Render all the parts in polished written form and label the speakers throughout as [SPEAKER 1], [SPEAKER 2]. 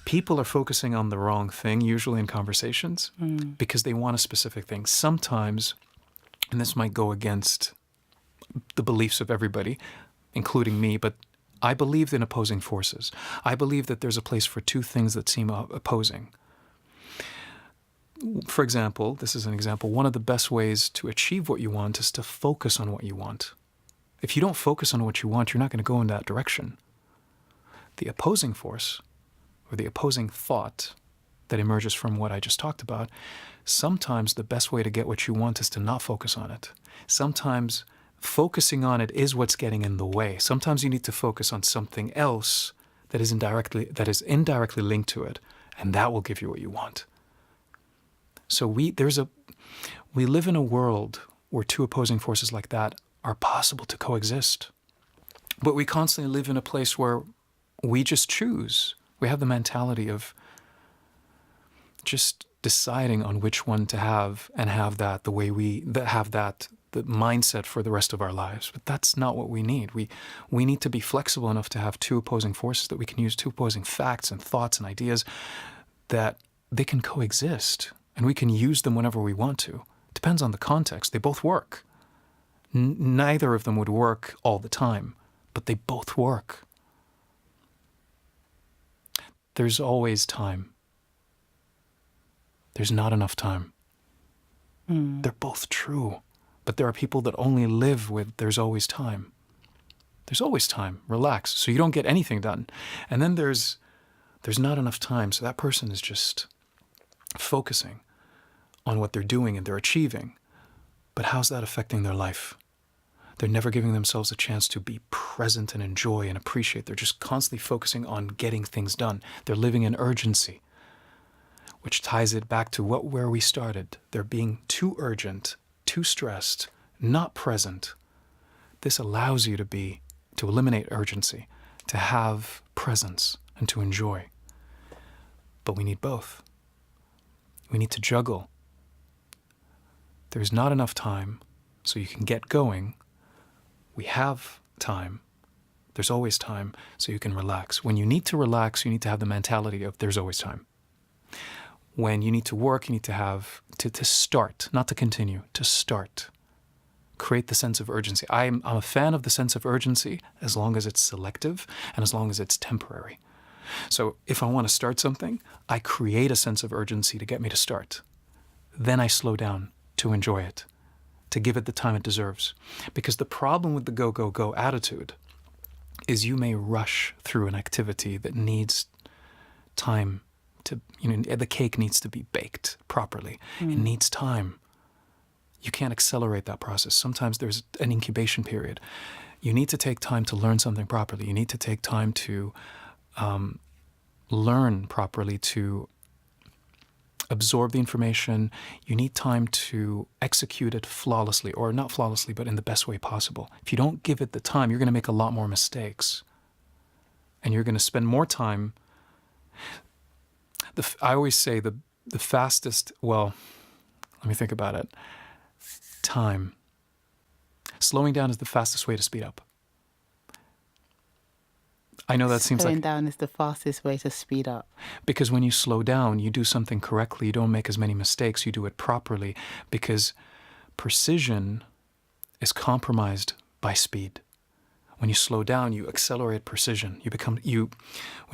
[SPEAKER 1] People are focusing on the wrong thing, usually in conversations, because they want a specific thing. Sometimes, and this might go against the beliefs of everybody, including me, but I believe in opposing forces. I believe that there's a place for two things that seem opposing. For example, this is an example, one of the best ways to achieve what you want is to focus on what you want. If you don't focus on what you want, you're not going to go in that direction. The opposing force, or the opposing thought that emerges from what I just talked about, sometimes the best way to get what you want is to not focus on it. Sometimes focusing on it is what's getting in the way. Sometimes you need to focus on something else that is indirectly linked to it, and that will give you what you want. So we live in a world where two opposing forces like that are possible to coexist. But we constantly live in a place where we just choose. We have the mentality of just deciding on which one to have and have that the way the mindset for the rest of our lives. But that's not what we need. We need to be flexible enough to have two opposing forces, that we can use two opposing facts and thoughts and ideas, that they can coexist. And we can use them whenever we want to. Depends on the context. They both work. Neither of them would work all the time, but they both work. There's always time. There's not enough time. They're both true. But there are people that only live with there's always time. There's always time. Relax. So you don't get anything done. And then there's not enough time. So that person is just focusing on what they're doing and they're achieving. But how's that affecting their life? They're never giving themselves a chance to be present and enjoy and appreciate. They're just constantly focusing on getting things done. They're living in urgency, which ties it back to where we started. They're being too urgent, too stressed, not present. This allows you to eliminate urgency, to have presence, and to enjoy. But we need both. We need to juggle. There's not enough time, so you can get going. We have time. There's always time, so you can relax. When you need to relax, you need to have the mentality of there's always time. When you need to work, you need to have to start, not to continue, to start. Create the sense of urgency. I'm a fan of the sense of urgency as long as it's selective and as long as it's temporary. So if I want to start something, I create a sense of urgency to get me to start. Then I slow down to enjoy it, to give it the time it deserves. Because the problem with the go, go, go attitude is you may rush through an activity that needs time to, the cake needs to be baked properly. It needs time. You can't accelerate that process. Sometimes there's an incubation period. You need to take time to learn something properly. You need to take time to learn properly, to absorb the information. You need time to execute it flawlessly, or not flawlessly, but in the best way possible. If you don't give it the time, you're going to make a lot more mistakes. And you're going to spend more time. I always say the fastest, well, let me think about it. Time. Slowing down is the fastest way to speed up. I know that seems like...
[SPEAKER 2] Slowing down is the fastest way to speed up.
[SPEAKER 1] Because when you slow down, you do something correctly. You don't make as many mistakes. You do it properly. Because precision is compromised by speed. When you slow down, you accelerate precision. When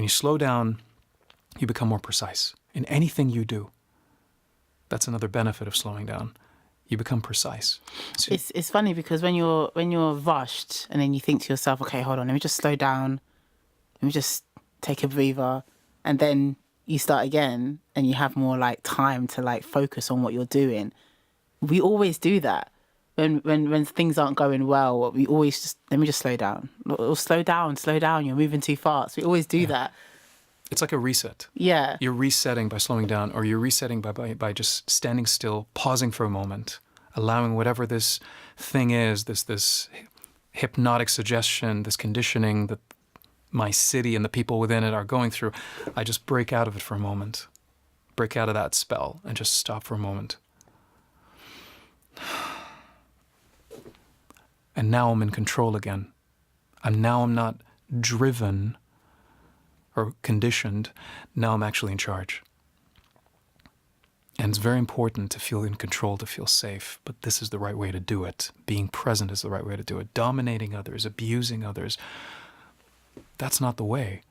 [SPEAKER 1] you slow down, you become more precise in anything you do. That's another benefit of slowing down. You become precise. So
[SPEAKER 2] it's funny because when you're rushed and then you think to yourself, okay, hold on, let me just slow down. Let me just take a breather, and then you start again and you have more time to focus on what you're doing. We always do that. When things aren't going well, we always just, let me just slow down. Or slow down, you're moving too fast. We always do that.
[SPEAKER 1] It's like a reset.
[SPEAKER 2] Yeah.
[SPEAKER 1] You're resetting by slowing down, or you're resetting by just standing still, pausing for a moment, allowing whatever this thing is, this hypnotic suggestion, this conditioning that my city and the people within it are going through. I just break out of it for a moment, break out of that spell and just stop for a moment. And now I'm in control again. I'm not driven or conditioned, now I'm actually in charge. And it's very important to feel in control, to feel safe, but this is the right way to do it. Being present is the right way to do it. Dominating others, abusing others, that's not the way.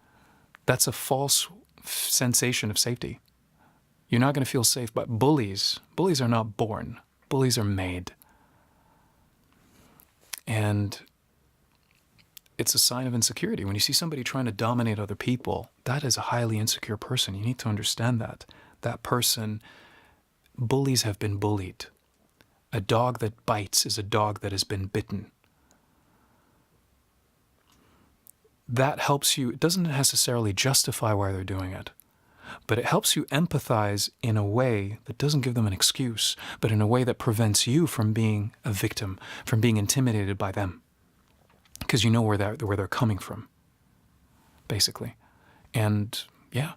[SPEAKER 1] That's a false sensation of safety. You're not going to feel safe, but bullies are not born. Bullies are made. And it's a sign of insecurity. When you see somebody trying to dominate other people, that is a highly insecure person. You need to understand that. That person, bullies have been bullied. A dog that bites is a dog that has been bitten. That helps you. It doesn't necessarily justify why they're doing it, but it helps you empathize in a way that doesn't give them an excuse, but in a way that prevents you from being a victim, from being intimidated by them. Because you know where they're coming from, basically. And yeah,